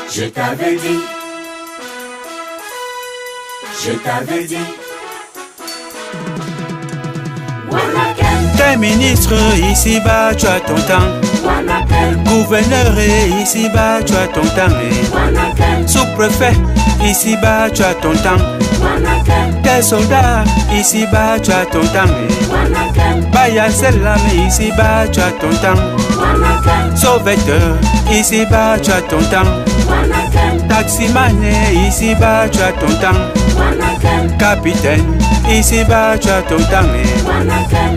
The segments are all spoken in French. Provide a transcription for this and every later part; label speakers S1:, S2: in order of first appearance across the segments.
S1: Je t'avais dit, je t'avais dit.
S2: T'es ministre ici-bas, tu as ton temps. Gouverneur ici-bas, tu as ton temps. Sous-préfet ici-bas, tu as ton temps. T'es soldat ici-bas, tu as ton temps. Baya Selam ici-bas, tu as ton temps. Sauveteur ici-bas, tu as ton temps. Taximan ici-bas, tu as ton temps. Capitaine ici-bas, tu as ton temps.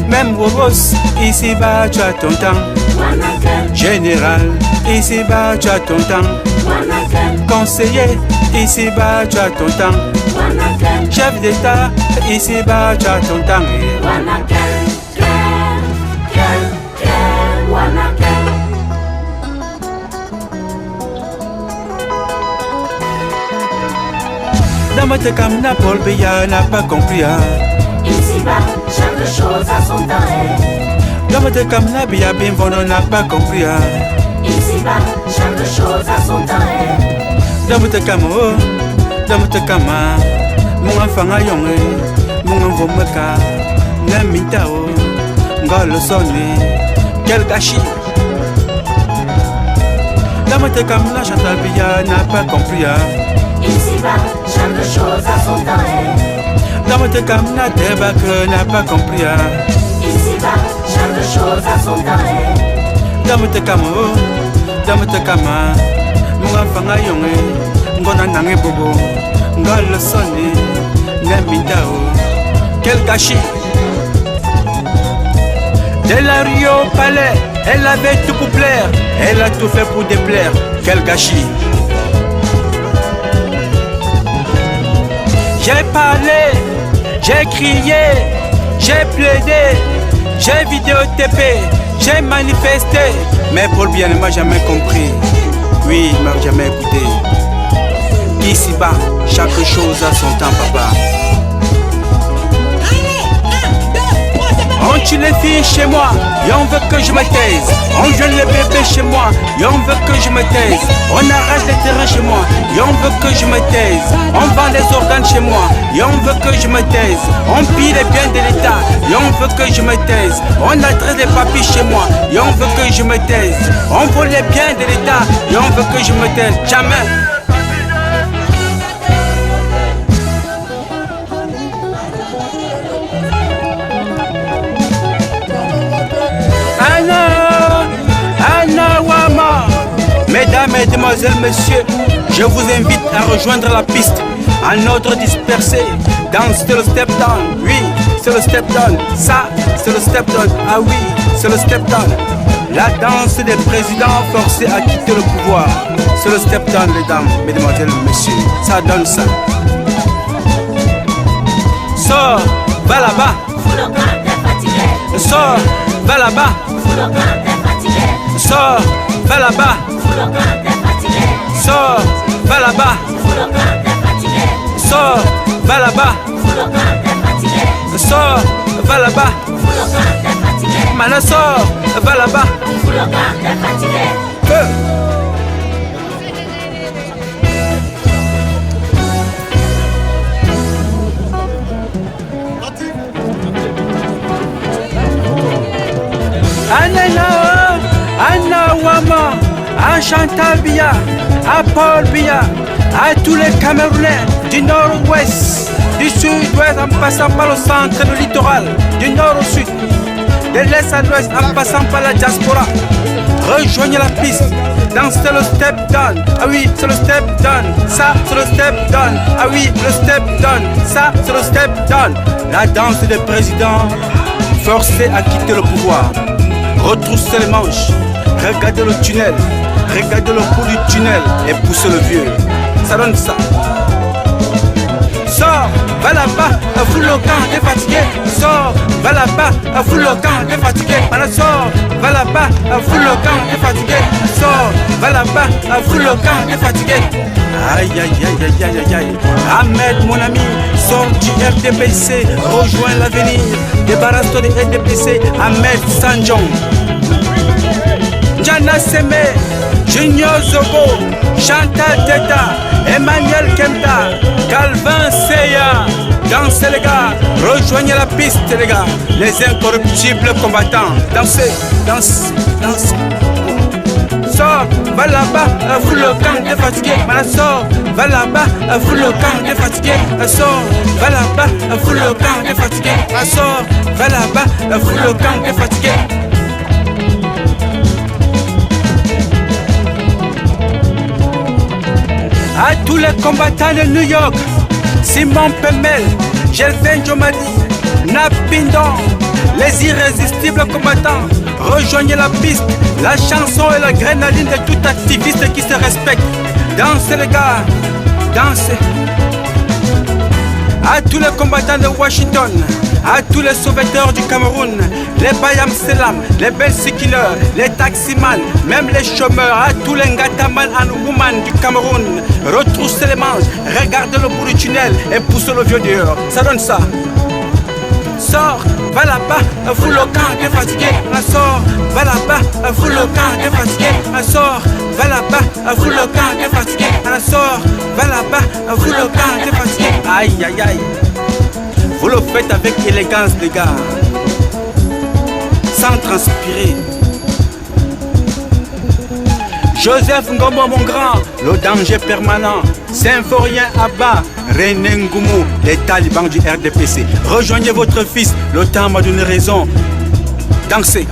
S2: Même Wobos ici-bas, tu as ton temps. Général ici-bas, tu as ton temps. Conseiller ici-bas, tu as ton temps. Chef d'État ici-bas, tu as ton temps. Dans votre camina, Paul Biya n'a pas compris.
S1: Ici-bas, chaque chose a son temps.
S2: Dans votre camina, Biya Bimbono n'a pas compris.
S1: Ici-bas, chaque chose a son temps.
S2: Dans votre camo, dans votre cama, mon enfant a yongé, mon enfant me ka, n'amitao, ngolo sonné, quel gâchis. Dans votre camina, Chantal Biya n'a pas compris.
S1: Ici-bas, chaque chose a son temps.
S2: Dans votre camina, Debak n'a pas compris.
S1: Ici-bas, chaque chose a son temps.
S2: Dans votre camo, dans votre cama, mon enfant a yongé, ngona nange bobo, ngolo sonné, n'amitao, quel gâchis. De la rue au palais, elle avait tout pour plaire, elle a tout fait pour déplaire, quel gâchis. J'ai parlé, j'ai crié, j'ai plaidé, j'ai vidéotapé, j'ai manifesté, mais Paul Biya ne m'a jamais compris. Oui, il m'a jamais écouté. Ici-bas, chaque chose a son temps, papa. On tue les filles chez moi, et on veut que je me taise. On jeune les bébés chez moi, et on veut que je me taise. On arrache les terrains chez moi, et on veut que je me taise. On vend les organes chez moi, et on veut que je me taise. On pille les biens de l'État, et on veut que je me taise. On adresse les papiers chez moi, et on veut que je me taise. On vole les biens de l'État, et on veut que je me taise. Jamais. Mesdames, Mesdemoiselles, Messieurs, je vous invite à rejoindre la piste en ordre dispersé. Danse le step down, oui, c'est le step down. Ça, c'est le step down, ah oui, c'est le step down. La danse des présidents forcés à quitter le pouvoir. C'est le step down, mesdames, Mesdemoiselles, Messieurs. Ça donne ça. Sors, va là-bas. Sors, va là-bas. Sors, va là-bas. Sors, va là-bas. Sors, va là-bas. Sors, va là-bas. Mana sors, va là-bas. Anna Wama, à Chantal Biya, à Paul Biya, à tous les Camerounais du nord-ouest, du sud-ouest en passant par le centre et le littoral, du nord au sud, de l'est à l'ouest en passant par la diaspora. Rejoignez la piste, dansez le step down, ah oui c'est le step down, ça c'est le step down, ah oui le step down, ça c'est le step down. La danse des présidents forcés à quitter le pouvoir. Retroussez les manches, regardez le tunnel, regardez le bout du tunnel et poussez le vieux. Ça donne ça. Sors, va là-bas, fous le camp, t'es fatigué. Sors, va là-bas, fous le camp, t'es fatigué. Sors, va là-bas, fous le camp, t'es fatigué. Sors, va là-bas, fous le camp, t'es fatigué. Aïe aïe aïe aïe aïe aïe. Ahmed mon ami, sors du RDPC, rejoins l'avenir. Débarrasse-toi des RDPC, Ahmed Sanjong. Jana Seme, Junior Zobo, Chantal Teta, Emmanuel Kemta, Calvin Seya. Dansez les gars, rejoignez la piste les gars, les incorruptibles combattants. Dansez, dansez, dansez. Sors, va là-bas, vous le camp de fatigué. Sors, va là-bas, vous le camp de fatigué. Sors, va là-bas, vous le camp de fatigué. Sors, va là-bas, vous le camp de fatigué. À tous les combattants de New York, Simon Pemel, Gelvin Jomadi, Napindon, les irrésistibles combattants, rejoignez la piste. La chanson est la grenadine de tout activiste qui se respecte. Dansez les gars, dansez. À tous les combattants de Washington, à tous les sauveteurs du Cameroun, les Bayam Selam, les Belsikileurs, les taximans, même les chômeurs, à tous les Ngataman and Woman du Cameroun, retroussez les manches, regardez le bout du tunnel et poussez le vieux dehors. Ça donne ça. Sors, va là-bas, vous le camp t'es fatigué. Sors, va là-bas, vous le camp t'es fatigué. Sors, va là-bas, vous le camp t'es fatigué. Sors, va là-bas, vous le camp t'es fatigué. Aïe aïe aïe. Vous le faites avec élégance les gars, sans transpirer. Joseph Ngombo mon grand, le danger permanent. Symphorien Abba, René Ngoumou, les talibans du RDPC. Rejoignez votre fils, le temps m'a donné raison. Dansez.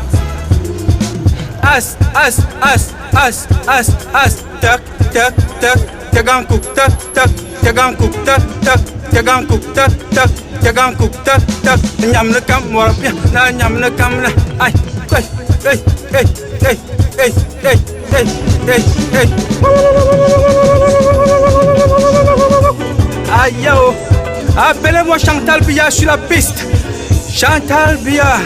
S2: As, as, as, as, as, as. Tac, tac, tac, tagankou, tac, tac, tagankou, tac, tac, tagankou, tac, tac, tagankou, tac, tac. Nyam le kam, moi bien, na nyam le kam la. Aïe, aïe, aïe, aïe, aïe, aïe, aïe. Hey, hey, hey. Aïe yo. Appelez-moi Chantal Biya sur la piste. Chantal Biya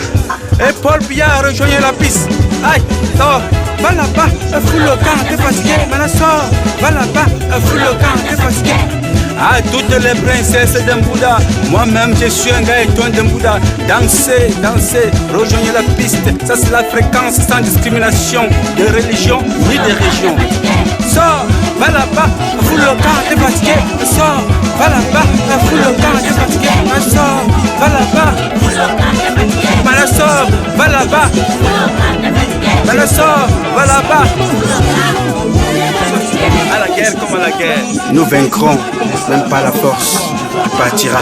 S2: et Paul Biya rejoignez la piste. Aïe, sors, va là-bas, fous le camp, t'es fatigué. Maintenant sors, va là-bas, fous le camp, t'es fatigué. À toutes les princesses d'Mbouda, moi-même je suis un gaëton d'Mbouda. Dansez, dansez, rejoignez la piste. Ça c'est la fréquence sans discrimination de religion ni de région. Sors, va là-bas, fous le camp, t'es fatigué. Sors, va là-bas, fous le camp, t'es fatigué. Sors, va là-bas, maintenant sors, va là-bas. Maintenant sors, va là-bas. À la guerre comme à la guerre, nous vaincrons, même pas la force qui partira.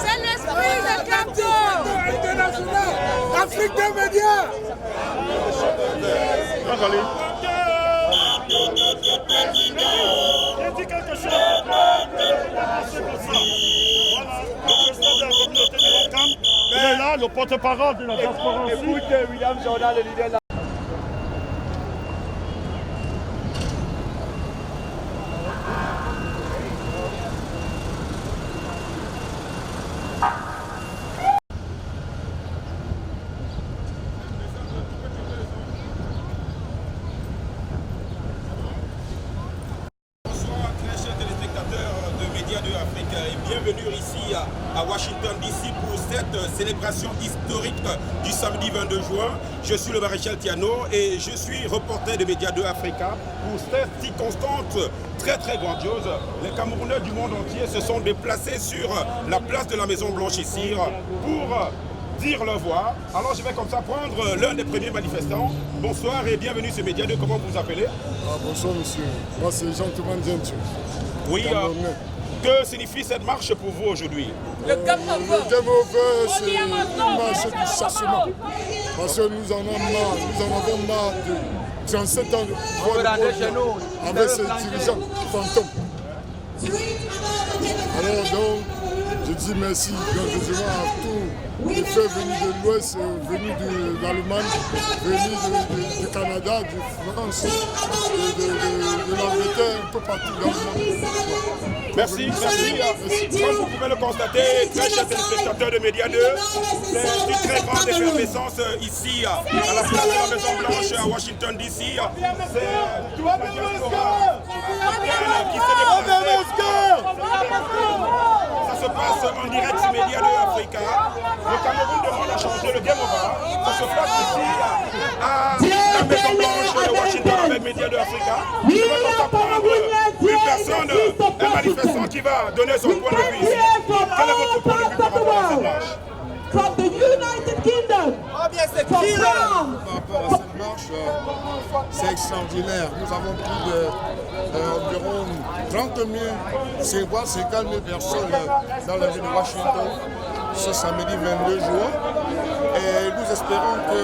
S3: C'est l'esprit de capteur international, Afrique des médias.
S4: J'ai dit quelque chose. Voilà, le président de la communauté de Wakam, il est là, le porte-parole de la diaspora aussi.
S5: Écoute, William Jordan, le leader de la...
S6: Bienvenue ici à Washington DC pour cette célébration historique du samedi 22 juin. Je suis le maréchal Tiano et je suis reporter de Média 2 Africa pour cette circonstance très grandiose. Les Camerounais du monde entier se sont déplacés sur la place de la Maison Blanche ici pour dire leur voix. Alors je vais comme ça prendre l'un des premiers manifestants. Bonsoir et bienvenue sur Média 2. Comment vous vous appelez?
S7: Bonsoir monsieur, moi c'est Jean-Thomas Dientio.
S6: Oui, que signifie cette marche pour vous aujourd'hui?
S7: Le Game Over, c'est une marche du chassement. Parce que nous en avons marre de 37 ans de pouvoir avec ces dirigeants fantômes. Alors donc, je dis merci grandeusement à tous les frères venus de l'Ouest, venus d'Allemagne, venus du Canada, de France, de l'Angleterre, un peu partout dans le monde.
S6: Merci. Comme vous pouvez le constater, très chers téléspectateurs de Média 2, c'est une très grande effervescence ici à la place de la Maison Blanche à Washington DC. C'est toute la diaspora qui s'est déplacée. Ça se passe en direct sur Média 2 Africa. Le Cameroun demande à changer le Game Over. Ça se passe ici à la Maison Blanche de Washington avec Média 2 Africa. Je vais donc prendre une personne, un manifestant qui va donner son point de vue ici. Quel est votre point de vue par rapport à cette marche?
S8: From the United Kingdom.
S9: Par rapport à cette marche, c'est extraordinaire. Nous avons plus d'environ 30 000, c'est voire 50 000 personnes dans la ville de Washington ce samedi 22 juin. Et nous espérons que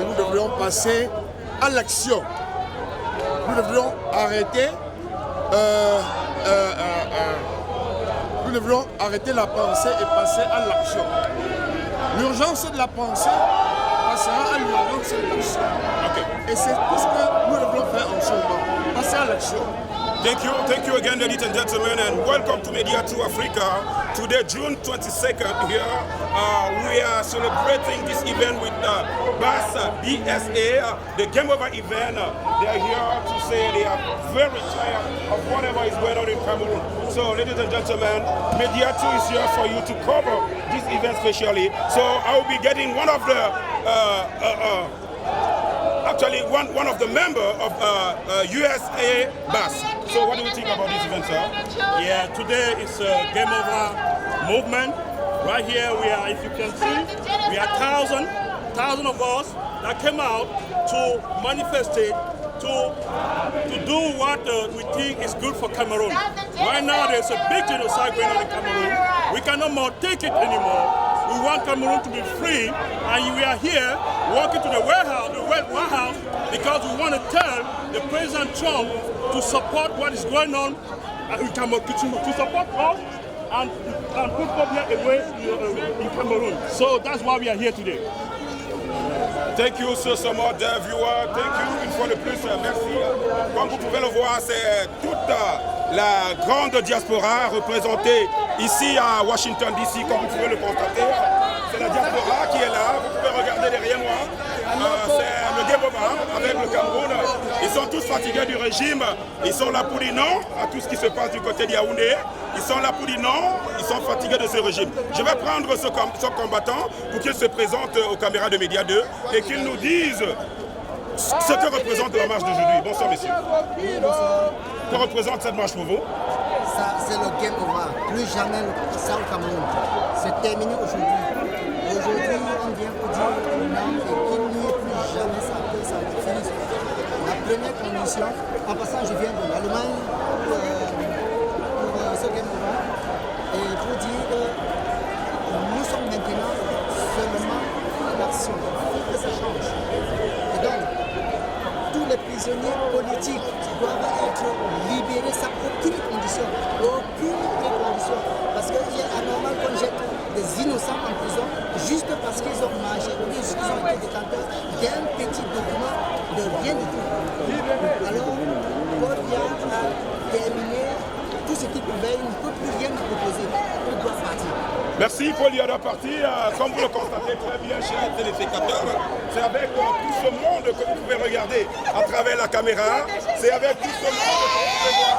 S9: nous devrions passer à l'action. Nous devrions arrêter la pensée et passer à l'action. L'urgence de la pensée passera à l'urgence de l'action. Et c'est tout ce que nous devons faire en ce moment. Passer à l'action.
S6: Thank you again, ladies and gentlemen, and welcome to Média 2 Africa. Today, June 22nd, here we are celebrating this event with BSA, the Game Over event. They are here to say they are very tired of whatever is going on in Cameroon. So, ladies and gentlemen, Média 2 is here for you to cover this event specially. So, I will be getting one of the actually one of the members of USA BAS. So what do you think about this event, sir?
S4: Yeah, today is a Game Over movement. Right here we are, if you can see, we are thousands of us that came out to manifest it, to do what we think is good for Cameroon. Right now there's a big genocide going on in Cameroon. We cannot more take it anymore. We want Cameroon to be free, and we are here walking to the White House because we want to tell the President Trump to support what is going on in Cameroon, to support us and put Pobia away in Cameroon. So that's why we are here today.
S6: Thank you so much, viewers. Thank you une fois de plus. Merci. Comme vous pouvez le voir, c'est toute la grande diaspora représentée ici à Washington DC, comme vous pouvez le constater. C'est la diaspora qui est là. Vous pouvez regarder derrière moi. C'est le Game Over avec le Cameroun. Ils sont tous fatigués du régime. Ils sont là pour dire non à tout ce qui se passe du côté de Yaoundé. Ils sont là pour dire non. Ils sont fatigués de ce régime. Je vais prendre ce combattant pour qu'il se présente aux caméras de Média 2 et qu'il nous dise ce que représente la marche d'aujourd'hui. Bonsoir, messieurs. Que représente cette marche pour vous?
S10: Ça, c'est le Game Over. Plus jamais ça au Cameroun. C'est terminé aujourd'hui. Aujourd'hui, on vient pour dire non et qu'il n'y ait plus jamais ça, que ça finisse. La première condition, en passant, je viens de l'Allemagne pour ce Game Over et pour dire que nous sommes maintenant seulement en action. Il faut que ça change. Et donc, tous les prisonniers politiques doivent être libérés sans aucune condition. Aucune condition. Parce qu'il est anormal qu'on jette des innocents en prison juste parce qu'ils ont marché ou qu'ils ont été détenteurs d'un petit document de rien du tout. Alors, Paul Biya a terminé tout ce qu'il pouvait, il ne peut plus rien nous proposer. Il doit partir.
S6: Merci, Paul Biya doit partir. Comme vous le constatez très bien, chers téléspectateurs, c'est avec tout ce monde que vous pouvez regarder à travers la caméra. C'est avec tout ce monde que vous pouvez voir.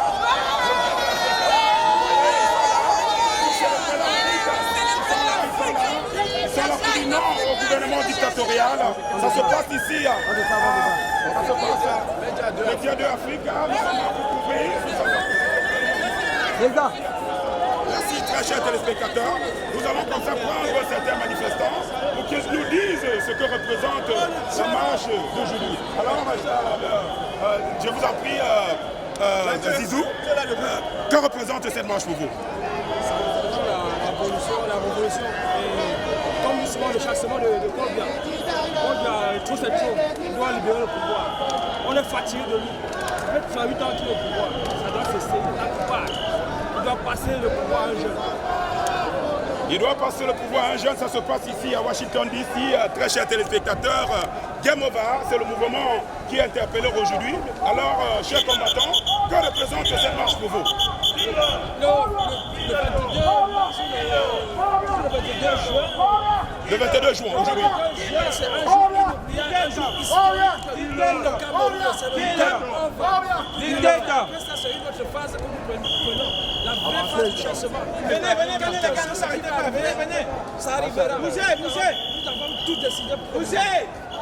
S6: Non, au gouvernement dictatorial, ça se passe ici. Ça se passe Média 2 Africa. Merci très chers téléspectateurs. Nous allons comme ça prendre certains manifestants qu'ils nous disent ce que représente la marche d'aujourd'hui. Alors, je vous en prie, Zizou, que représente cette marche pour vous?
S5: Ça représente la révolution. Et comme souvent le chassement de Paul Biya. Paul Biya, tout c'est trop. Il doit libérer le pouvoir. On est fatigué de lui. Ça fait 8 ans qu'il est au pouvoir. Ça doit cesser. Il doit passer le pouvoir à un jeune.
S6: Il doit passer le pouvoir à un jeune, ça se passe ici à Washington DC. Très chers téléspectateurs, Game Over, c'est le mouvement qui est interpellé aujourd'hui. Alors, chers combattants, que représente cette marche pour vous? Le 22 juin aujourd'hui.
S5: C'est un jour inoubliable, un jour historique. Le Cameroun, c'est le Après ça, c'est une autre phase que nous prenons. La vraie phase du changement. Venez, les gars, ça arrivera. Venez. Ça arrivera. Bougez. Nous avons tout décidé pour vous.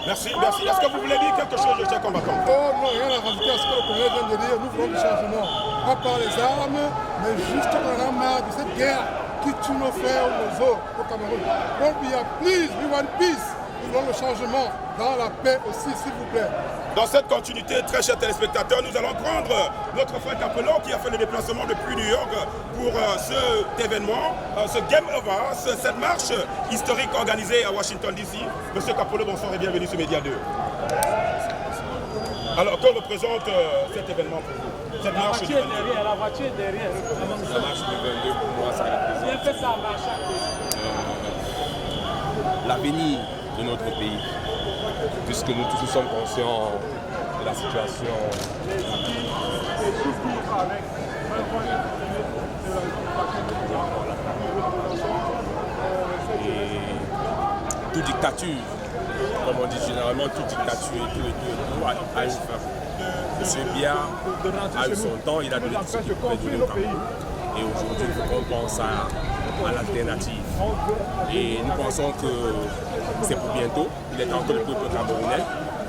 S6: Merci. Est-ce que vous voulez dire quelque chose, chers combattants?
S7: Oh non, rien à rajouter à ce que le collègue vient de dire. Nous voulons du changement. Pas par les armes, mais juste qu'on a marre de cette guerre qui tue nos frères, nos os au Cameroun. Paul Biya, please, we want peace. Nous voulons le changement dans la paix aussi, s'il vous plaît.
S6: Dans cette continuité, très chers téléspectateurs, nous allons prendre notre frère Capello qui a fait le déplacement depuis New York pour cet événement, ce Game Over, cette marche historique organisée à Washington DC. Monsieur Capello, bonsoir et bienvenue sur Média 2. Alors, que représente cet événement pour vous? Cette marche du 22.
S5: La voiture est derrière.
S11: La marche du 22 pour moi, ça représente l'avenir de notre pays, puisque nous tous sommes conscients de la situation. Et toute dictature, comme on dit généralement, toute dictature et tout a une fin. Monsieur Biya a eu son temps, il a donné tout ce qu'il pouvait donner au Cameroun. Et aujourd'hui, il faut qu'on pense à l'alternative. Et nous pensons que c'est pour bientôt. Il est temps que le peuple camerounais,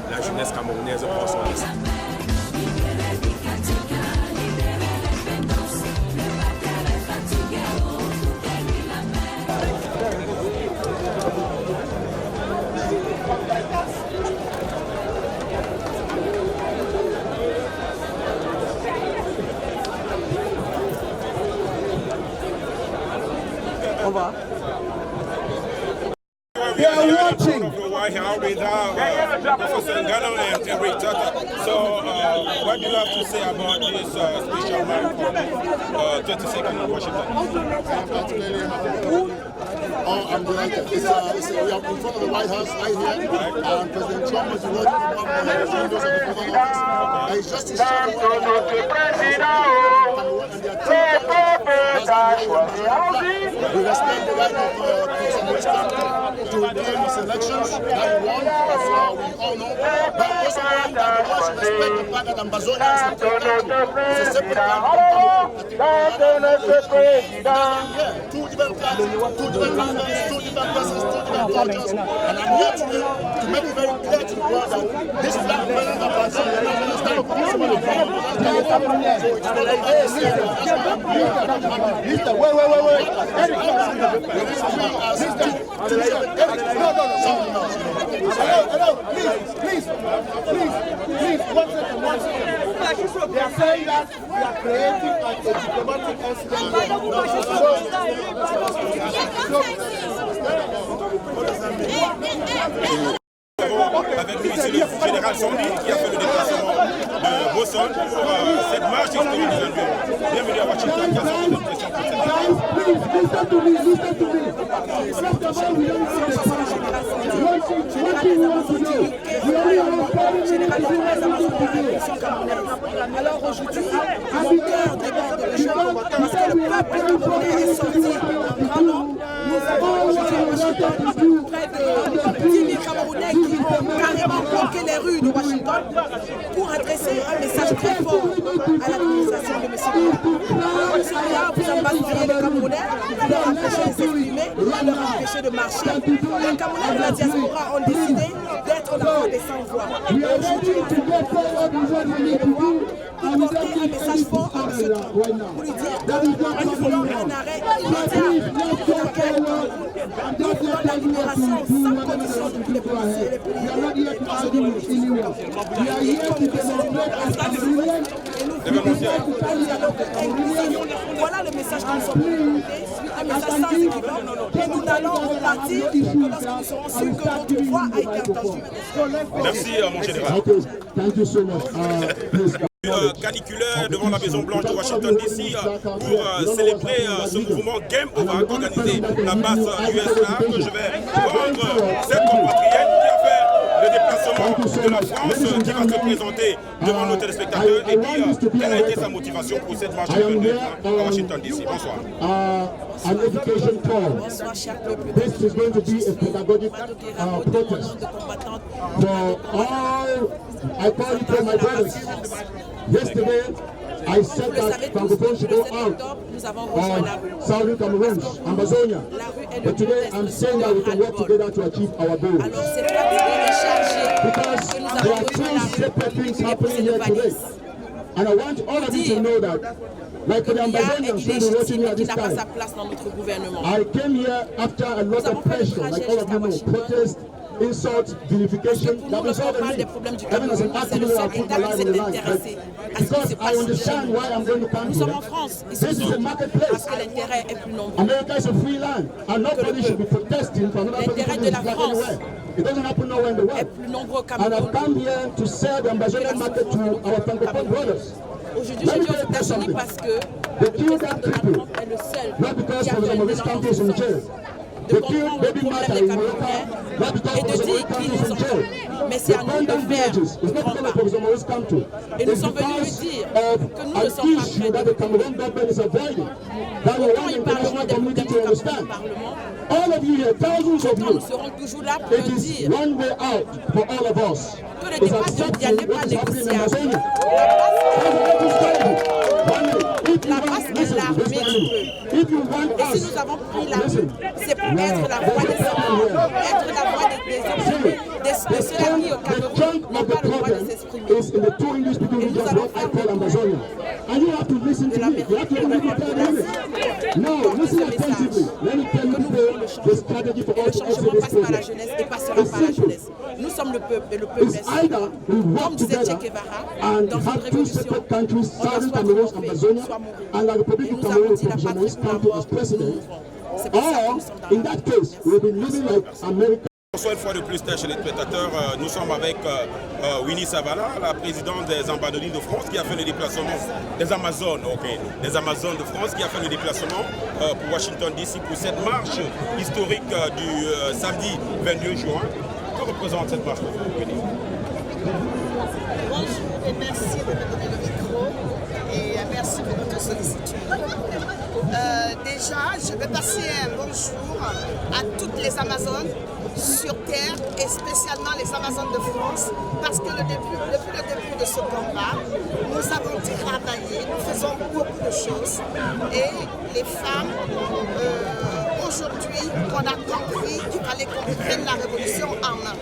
S11: la jeunesse camerounaise prend son destin.
S6: We are watching the White House with Professor Ngano and Terry Tata. So, what do you have to say about this special march from 22nd in Washington?
S7: Oh, I'm delighted. We are in front of the White House right here. President Trump is working from the windows of the President Office. It's just to show the White House we respect the right of President Trump to claim his elections that he won, as we all know. But also want that the world should respect the fact that Ambazonia is a country. It's a separate country. Two different plans, two different countries, two different persons, two different cultures. And I'm here today to make it very clear to the world that this is not the president of Ambazonia. It's not a possible problem. So it's very serious. That's why I'm here. Wait. Please, 1 second. They are saying that we are creating a diplomatic incident.
S6: Avec nous ici le général Sombi qui a fait le déplacement de Boston pour cette marche historique du 22. Bienvenue à Washington. Quelles sont vos questions pour cette marche?
S8: Alors aujourd'hui, mon cœur déborde de joie parce que le peuple camerounais est sorti en grand nombre. Nous avons aujourd'hui à Washington près de 10 000 Camerounais qui ont carrément bloqué les rues de Washington pour adresser un message très fort à l'administration de M. Biya. Alors M. Biya, vous ambassadez les Camerounais, vous leur empêchez de s'exprimer, vous leur empêchez de marcher. Les Camerounais de la diaspora ont décidé d'être la voix des sans-voix. Aujourd'hui, nous sommes le voir. porter un message fort à M. Trump pour lui dire que nous voulons un arrêt immédiat de la guerre au Cameroun. Nous voulons la libération sans condition de tous les policiers et les prisonniers politiques. Voilà le message que nous sommes venus porter, un message sans équivoque, et nous n'allons repartir que lorsque nous serons sûrs que notre voix a été entendue.
S6: Merci mon général. Caniculaire devant la Maison Blanche de Washington DC pour célébrer ce mouvement Game Over organisé la base USA que je vais rendre cette compatriote qui a fait le déplacement de la France qui va se présenter devant nos téléspectateurs et dire quelle a été sa motivation pour cette marche du 22 à Washington DC. Bonsoir.
S12: An education tour. This is going to be a pedagogic protest for all, I call it for my brothers. Yesterday, I said that Francophone should go out on Southern Cameroon, Amazonia. But today, I'm saying that we can work together to achieve our goals. Because there are two separate things happening here today. And I want all of you to know that, like the Amazonians who are watching me at this time, I came here after a lot of pressure, like all of you know, protest, insult, vilification, that was all I need. Even as an activist, I put my life in the line. Because I understand why I'm going to come here. This is a marketplace. America is a free land, and nobody should be protesting for another person who is black anywhere. It doesn't happen nowhere in the world. And I've come here to sell the Amazonian market to our Francophone brothers.
S8: Aujourd'hui, je dis aux États-Unis parce que le président Donald Trump est le seul qui a fait une de comprendre le problème des Camerounais et de dire qui nous entend. Mais c'est à nous de faire le grand pas. Et nous sommes venus lui dire que nous ne sommes pas prêts. Autant ils parleront des problèmes du Parlement, autant nous serons toujours là pour le dire. Que le débat de Diane n'est pas négociable. La base est l'armée. Et si nous avons pris la rue, c'est pour être la voix des enfants, être la voix des opprimés, de ceux-là qui au Cameroun n'ont pas le droit de s'exprimer. Et nous allons faire de l'Amérique de
S12: No, listen attentively. Let me tell you the strategy for us to exit this
S8: par la jeunesse et passera par la jeunesse. Nous sommes le peuple et le peuple est seul. Comme disait Che Guevara, dans une révolution, on doit soit triompher, soit mourir. Et nous avons dit la patrie pour la mort, nous mourrons. C'est pour ça que nous sommes dans la
S6: Bonsoir une fois de plus, chers téléspectateurs. Nous sommes avec Winnie Savala, la présidente des Ambadonies de France, qui a fait le déplacement des Amazones, des Amazones de France, qui a fait le déplacement pour Washington DC pour cette marche historique du samedi 22 juin. Que représente cette marche?
S13: Bonjour et merci de me donner le micro et merci pour votre sollicitude. Déjà, je vais passer un bonjour à toutes les Amazones sur Terre et spécialement les Amazones de France parce que depuis le début de ce combat, nous avons travaillé, nous faisons beaucoup de choses et les femmes, aujourd'hui, on a compris qu'il fallait qu'on prenne la révolution en main.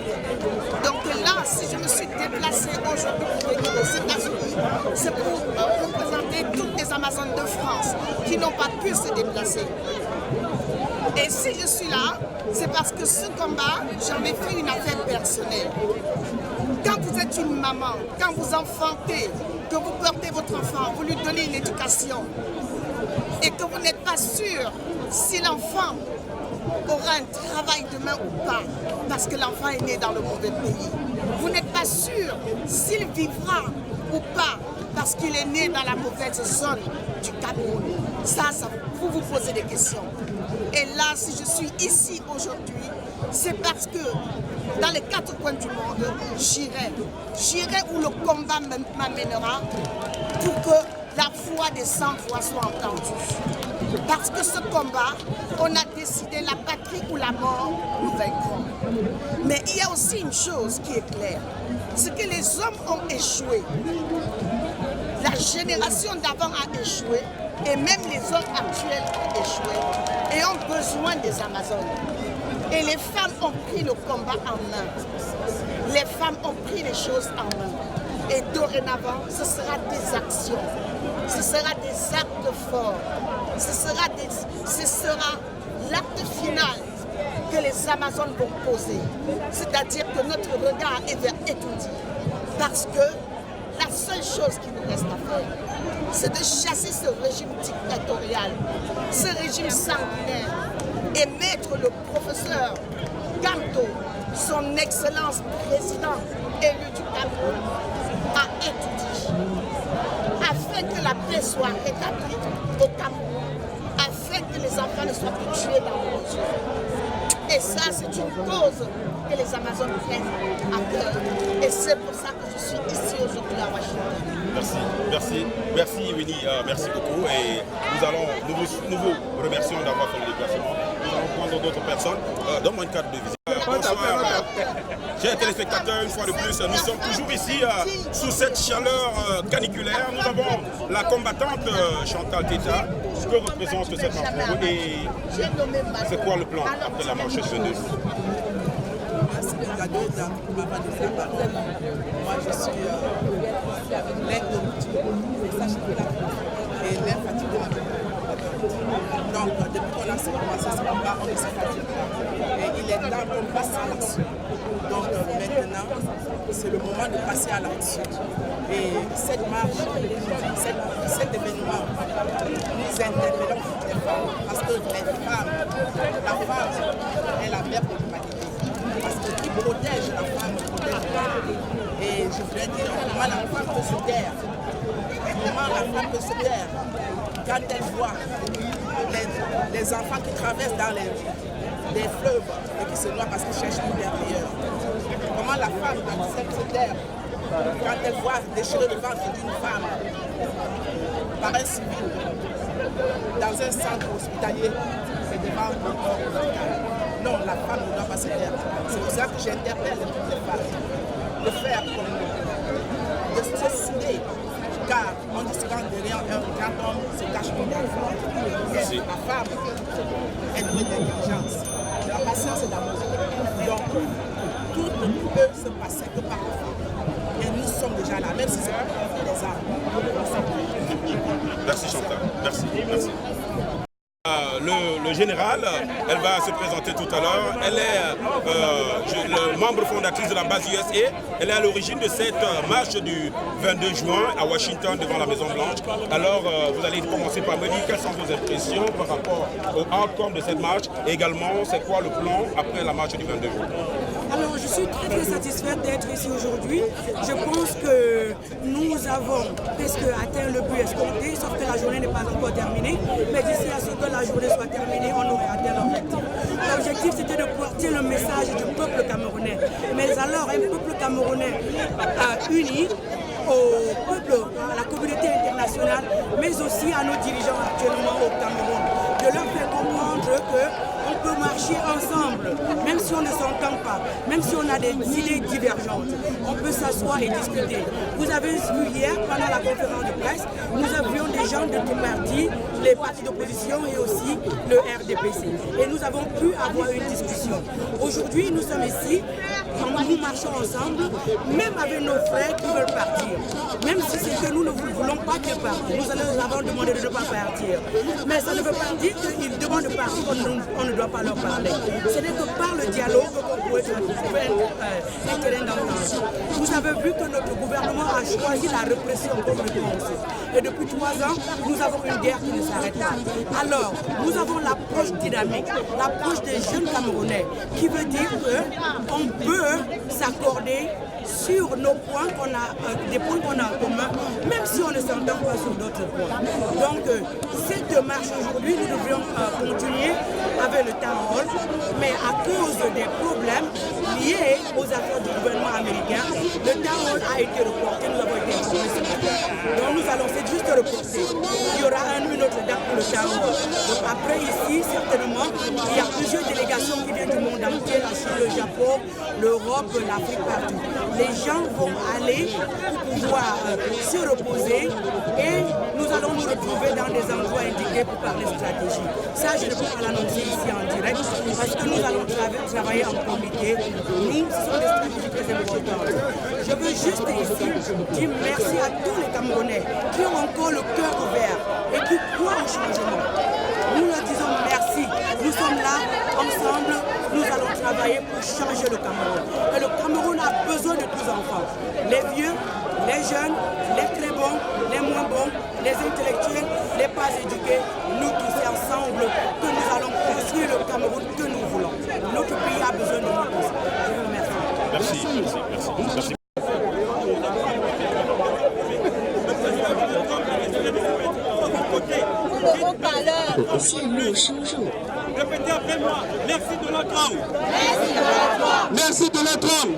S13: Donc là, si je me suis déplacée aujourd'hui pour venir aux États-Unis, c'est pour représenter toutes les Amazones de France qui n'ont pas pu se déplacer. Et si je suis là, c'est parce que ce combat, j'en ai fait une affaire personnelle. Quand vous êtes une maman, quand vous enfantez, que vous portez votre enfant, vous lui donnez une éducation et que vous n'êtes pas sûr si l'enfant aura un travail demain ou pas, parce que l'enfant est né dans le mauvais pays. Vous n'êtes pas sûr s'il vivra ou pas, parce qu'il est né dans la mauvaise zone du Cameroun. Ça, vous vous posez des questions. Et là, si je suis ici aujourd'hui, c'est parce que dans les 4 coins du monde, j'irai où le combat m'amènera pour que la voix des sans-voix soit entendue. Parce que ce combat, on a décidé la patrie ou la mort, nous vaincrons. Mais il y a aussi une chose qui est claire, c'est que les hommes ont échoué. La génération d'avant a échoué et même les hommes actuels ont échoué et ont besoin des Amazones. Et les femmes ont pris le combat en main. Les femmes ont pris les choses en main. Et dorénavant, ce sera des actions, ce sera des actes forts, ce sera l'acte final que les Amazones vont poser. C'est-à-dire que notre regard est vers Etoudi. Parce que la seule chose qui nous reste à faire, c'est de chasser ce régime dictatorial, ce régime sanguinaire, et mettre le professeur Kanto, son excellence président élu du Cameroun, à Etoudi, afin que la paix soit rétablie au Cameroun, afin que les enfants ne soient plus tués dans nos yeux. Et ça, c'est une cause que les Amazones prennent à cœur. Et c'est pour ça que je suis ici aujourd'hui à Washington.
S6: Merci Winnie, merci beaucoup. Et nous vous remercions d'avoir fait le déplacement. Nous allons prendre d'autres personnes. Donne-moi une carte de visite. Bonsoir, chers téléspectateurs, une fois de plus, nous sommes toujours ici sous cette chaleur caniculaire. Nous avons la combattante Chantal Teta. Que représente cette marche et c'est quoi le plan après la marche du 22 juin?
S14: Merci de cadeau d'un boulevard de Fleur. Moi, je suis l'indomptable et l'infatigable. Donc, depuis qu'on a commencé ce combat, on ne s'est fatigue pas. Et il est temps qu'on passe à l'action. Donc, maintenant, c'est le moment de passer à l'action. Et cette marche, cet événement, nous interpellons toutes les femmes. Parce que la femme est la mère de l'humanité. Parce que qui protège la femme, protège l'humanité. Et je voudrais dire comment la femme peut se taire. Comment la femme peut se taire quand elle voit les enfants qui traversent dans les fleuves et qui se noient parce qu'ils cherchent une terre meilleure. Comment la femme doit se taire quand elle voit déchirer le ventre d'une femme par un civil dans un centre hospitalier et devant le corps hospitalier. Non, la femme ne doit pas se taire. C'est pour ça que j'interpelle toutes les femmes de faire comme nous, de se souder, car on dit souvent derrière un grand homme se cache une enfant. La femme, elle doit d'intelligence, la patience et d'amour. Donc, tout ne peut se passer que par la femme. Et nous sommes déjà là, même si c'est pas les armes.
S6: Merci Chantal, merci. Le général, elle va se présenter tout à l'heure. Elle est le membre fondatrice de la base USA. Elle est à l'origine de cette marche du 22 juin à Washington devant la Maison Blanche. Alors, vous allez commencer par me dire quelles sont vos impressions par rapport au outcome de cette marche. Et également, c'est quoi le plan après la marche du 22 juin?
S8: Alors, je suis très satisfaite d'être ici aujourd'hui. Je pense que nous avons presque atteint le but escompté, sauf que la journée n'est pas encore terminée. Mais d'ici à ce que la journée soit terminée, on aurait atteint l'objectif. L'objectif, c'était de porter le message du peuple camerounais. Mais alors, un peuple camerounais uni au peuple, à la communauté internationale, mais aussi à nos dirigeants actuellement au Cameroun, de leur faire comprendre qu'on peut marcher ensemble, même si on ne s'entend pas, même si on a des idées divergentes. On peut s'asseoir et discuter. Vous avez vu hier, pendant la conférence de presse, nous avions des gens de tous partis, les partis d'opposition et aussi le RDPC. Et nous avons pu avoir une discussion. Aujourd'hui, nous sommes ici, nous marchons ensemble, même avec nos frères qui veulent partir. Même si c'est que nous ne voulons pas qu'ils partent, nous avons demandé de ne pas partir. Mais ça ne veut pas dire qu'ils demandent de partir, on ne doit pas leur parler. Ce n'est que par le dialogue qu'on peut trouver un terrain d'entente. Vous avez vu que notre gouvernement a choisi la répression comme réponse. Et depuis 3 ans, nous avons une guerre qui ne s'arrête pas. Alors, nous avons l'approche dynamique, l'approche des jeunes Camerounais, qui veut dire qu'on peut s'accorder sur nos points des points qu'on a en commun, même si on ne s'entend pas sur d'autres points. Donc, cette marche aujourd'hui, nous devrions continuer avec le town hall, mais à cause des problèmes liés aux affaires du gouvernement américain, le town hall a été reporté, nous avons été informés ce matin. Donc nous allons, c'est juste reporter. Il y aura une autre date pour le town hall. Donc après ici, certainement, il y a plusieurs délégations qui viennent du monde entier, la Chine, le Japon, l'Europe, l'Afrique, partout. Les gens vont aller pour pouvoir se reposer et nous allons nous retrouver dans des endroits indiqués pour parler stratégie. Ça, je ne peux pas l'annoncer ici en direct parce que nous allons travailler en comité. Nous, ce sont des stratégies très importantes. Je veux juste ici dire merci à tous les Camerounais qui ont encore le cœur ouvert et qui croient au changement. Nous leur disons merci. Nous sommes là, ensemble, nous allons travailler pour changer le Cameroun. Et le Cameroun a besoin de tous enfants. Les vieux, les jeunes, les très bons, les moins bons, les intellectuels, les pas éduqués, nous tous ensemble, que nous allons construire le Cameroun que nous voulons. Notre pays a besoin de nous tous. Je vous remercie.
S4: Merci.
S2: Répétez après moi. Merci de notre homme. Merci de notre homme.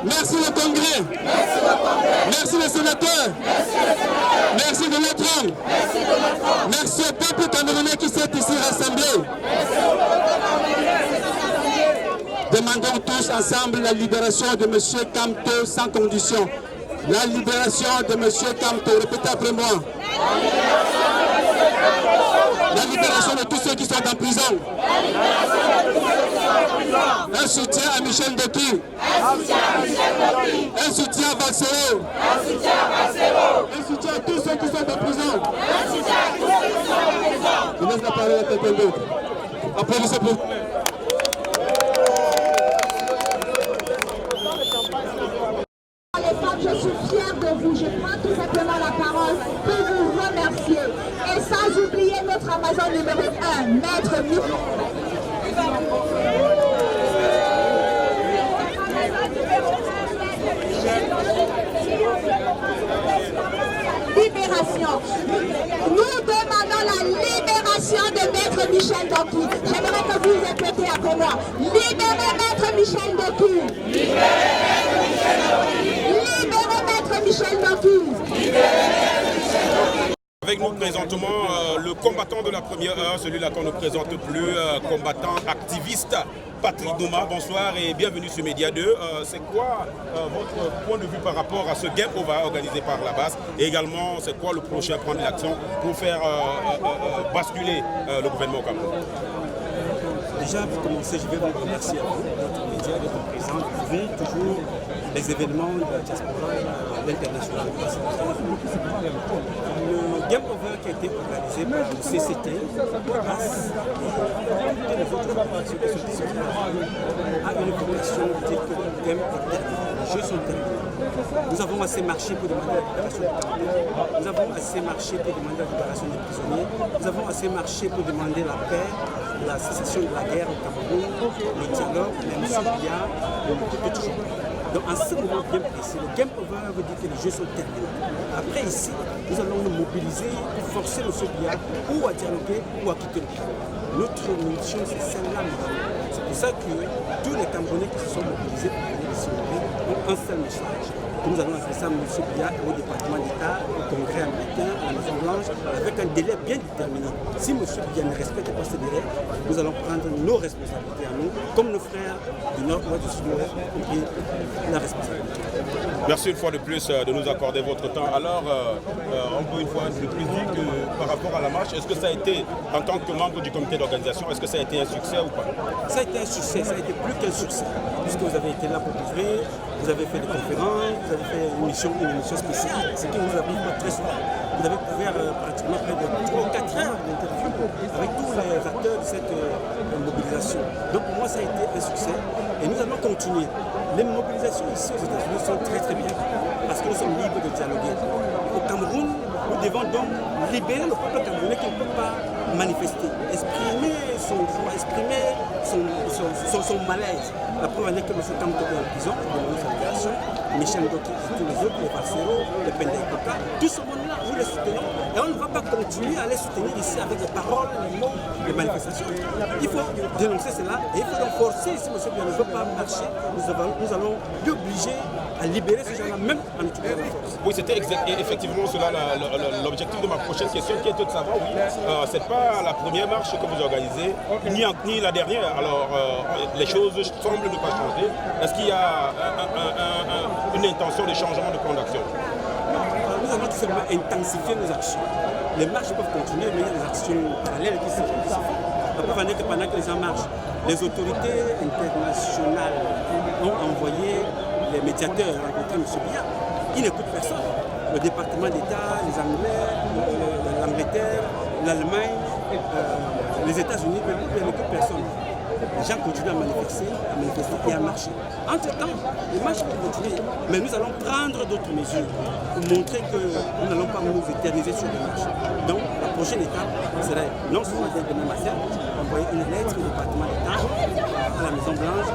S2: Merci le Congrès. Merci les sénateurs. Merci de notre homme. Merci au peuple camerounais qui s'est ici rassemblé. Demandons tous ensemble la libération de M. Kamto sans condition. La libération de M. Kamto. Répétez après moi. La libération de tous ceux qui sont en prison. Un soutien à Michel Ndoki. Un soutien à Valsero. Un soutien à tous ceux qui sont en prison. Je laisse la parole à quelqu'un d'autre. Applaudissez pour.
S15: Je suis fière de vous. Je prends tout simplement la parole pour vous remercier. Et sans oublier notre Amazon numéro 1, Maître Michel. Libération. Nous demandons la libération de Maître Michel Ndoki. J'aimerais que vous répétiez après moi. Libérez Maître Michel Ndoki. Libérez Maître Michel Ndoki.
S6: Avec nous présentement le combattant de la première heure, celui-là qu'on ne présente plus, combattant, activiste, Patrick Douma. Bonsoir et bienvenue sur Média 2. C'est quoi votre point de vue par rapport à ce Game Over organisé par la base? Et également, c'est quoi le prochain plan d'action pour faire basculer le gouvernement au Cameroun?
S16: Déjà, pour commencer, je vais vous remercier à vous, notre média, d'être présent. Vous vivez toujours les événements de la diaspora à l'international. Le Game Over qui a été organisé par le CCT, grâce et toutes les autres formations qui sont disponibles, a une vocation de dire que le Game est terminé. Les jeux sont terminés. Nous avons assez marché pour demander la libération des prisonniers. Nous avons assez marché pour demander la libération des prisonniers. Nous avons assez marché pour demander la paix, la cessation de la guerre au Cameroun, le dialogue, même s'il y a de petites choses. Donc en ce moment bien précis, le Game Over veut dire que les jeux sont terminés. Après ici, nous allons nous mobiliser pour forcer M. Biya ou à dialoguer ou à quitter le pays. Notre mission, c'est celle-là. C'est pour ça que tous les Camerounais qui se sont mobilisés pour venir ici ont un seul message. Nous allons adresser à M. Biya au département d'État, au Congrès américain, à la Maison Blanche, avec un délai bien déterminé. Si M. Biya ne respecte pas ce délai, nous allons prendre nos responsabilités à nous, comme nos frères du Nord-Ouest, du Sud-Ouest, ont pris la responsabilité.
S6: Merci une fois de plus de nous accorder votre temps. Alors, encore une fois, de plus dire que par rapport à la marche, est-ce que ça a été, en tant que membre du comité d'organisation, est-ce que ça a été un succès ou pas?
S16: Ça a été un succès, ça a été plus qu'un succès, puisque vous avez été là pour couvrir, vous avez fait des conférences, vous avez fait une émission spéciale, ce qui nous arrive pas très souvent. Vous avez couvert pratiquement près de 3 ou 4 heures d'interview avec tous les acteurs de cette mobilisation. Donc pour moi, ça a été un succès et nous allons continuer. Les mobilisations ici aux États-Unis sont très très bien parce que nous sommes libres de dialoguer. Au Cameroun, nous devons donc libérer le peuple camerounais qui ne peut pas manifester, exprimer son droit, exprimer son malaise. La preuve est que M. Kamto est en prison, il demande sa libération. Michel Ndoki et tous les autres, les Valsero, les Pendekoka, tout ce monde-là, nous les soutenons. Et on ne va pas continuer à les soutenir ici avec des paroles, des mots, des manifestations. Il faut dénoncer cela et il faut donc forcer, si M. Biya ne veut pas marcher, nous allons l'obliger à libérer ces gens-là, même en utilisant la force.
S6: Oui, c'était effectivement cela l'objectif de ma prochaine question, qui était de savoir, oui, c'est pas la première marche que vous organisez, ni la dernière. Alors, les choses semblent ne pas changer. Est-ce qu'il y a une intention de changement de plan d'action?
S16: Nous allons tout simplement intensifier nos actions. Les marches peuvent continuer, mais il y a des actions parallèles qui se font. La preuve est que pendant que les gens marchent, les autorités internationales ont envoyé les médiateurs rencontré M. Biya. Il n'écoute personne. Le département d'État, les Anglais, l'Angleterre, l'Allemagne, les États-Unis, il n'écoute personne. Les gens continuent à manifester et à marcher. Entre-temps, les marches vont continuer. Mais nous allons prendre d'autres mesures pour montrer que nous n'allons pas nous éterniser sur les marches. Donc, la prochaine étape serait non seulement demain matin, envoyer une lettre au département d'État, à la Maison-Blanche,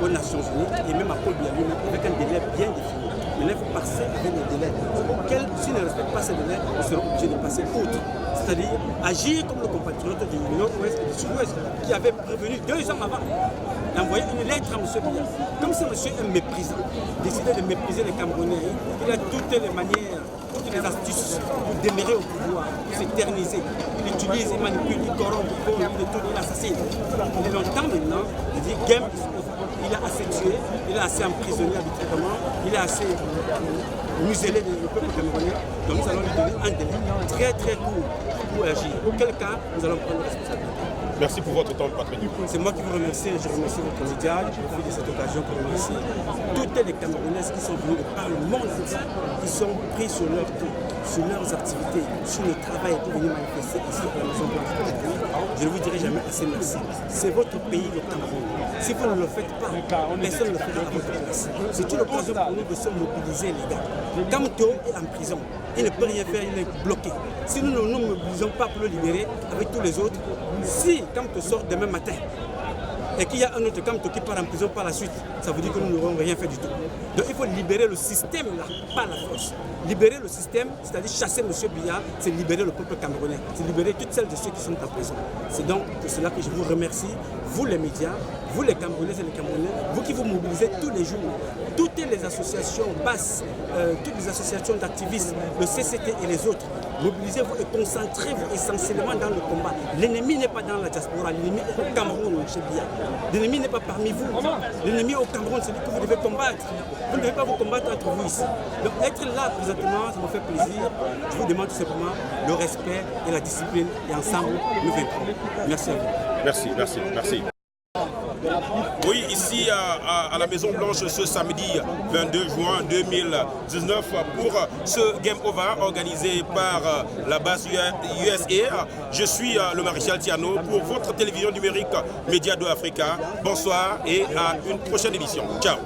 S16: aux Nations Unies et même à Paul Biya lui-même avec un délai bien défini. Mais là, il faut passer avec des délais auxquels, s'ils ne respectent pas ces délais, ils seront obligés de passer outre. C'est-à-dire agir comme le compatriote du Nord-Ouest et du Sud-Ouest qui avait prévenu 2 ans avant d'envoyer une lettre à M. Biya. Comme ce monsieur est méprisant, décidé de mépriser les Camerounais, il a toutes les manières, toutes les astuces pour démérer au pouvoir, pour s'éterniser. Il utilise, il manipule, il corrompt, il assassine. Il est longtemps maintenant de dire game is over. Il a assez tué, il a assez emprisonné arbitrairement, il a assez muselé le peuple camerounais. Donc nous allons lui donner un délai très très court pour agir. Auquel cas, nous allons prendre la responsabilité.
S6: Merci pour votre temps, Patrick.
S16: C'est moi qui vous remercie et je remercie votre média. Je profite de cette occasion pour remercier toutes les Camerounaises qui sont venues de par le monde entier, qui sont pris sur leur dos, sur leurs activités, sur le travail pour venir manifester ici à la Maison Blanche. Je ne vous dirai jamais assez merci. C'est votre pays, le Cameroun. Si vous ne le faites pas, personne ne le fera à votre place. C'est une occasion pour nous de se mobiliser, les gars. Kamto est en prison. Il ne peut rien faire, il est bloqué. Si nous ne nous mobilisons pas pour le libérer avec tous les autres, si Kamto sort demain matin et qu'il y a un autre Kamto qui part en prison par la suite, ça veut dire que nous n'aurons rien fait du tout. Donc il faut libérer le système là, pas la force. Libérer le système, c'est-à-dire chasser M. Biya, c'est libérer le peuple camerounais, c'est libérer toutes celles de ceux qui sont en prison. C'est donc pour cela que je vous remercie, vous les médias, vous les Camerounaises et les Camerounais, vous qui vous mobilisez tous les jours, toutes les associations basses, toutes les associations d'activistes, le CCT et les autres, mobilisez-vous et concentrez-vous essentiellement dans le combat. L'ennemi n'est pas dans la diaspora, l'ennemi est au Cameroun, M. Biya. L'ennemi n'est pas parmi vous. L'ennemi est au Cameroun, c'est lui que vous devez combattre. Vous ne devez pas vous combattre entre vous ici. Donc être là présentement, ça me fait plaisir. Je vous demande tout simplement le respect et la discipline et ensemble, nous vaincrons. Merci à vous.
S6: Merci, merci, merci. Oui, ici à la Maison Blanche ce samedi 22 juin 2019 pour ce Game Over organisé par la base USA. Je suis le maréchal Tiano pour votre télévision numérique Média 2 Africa. Bonsoir et à une prochaine émission. Ciao.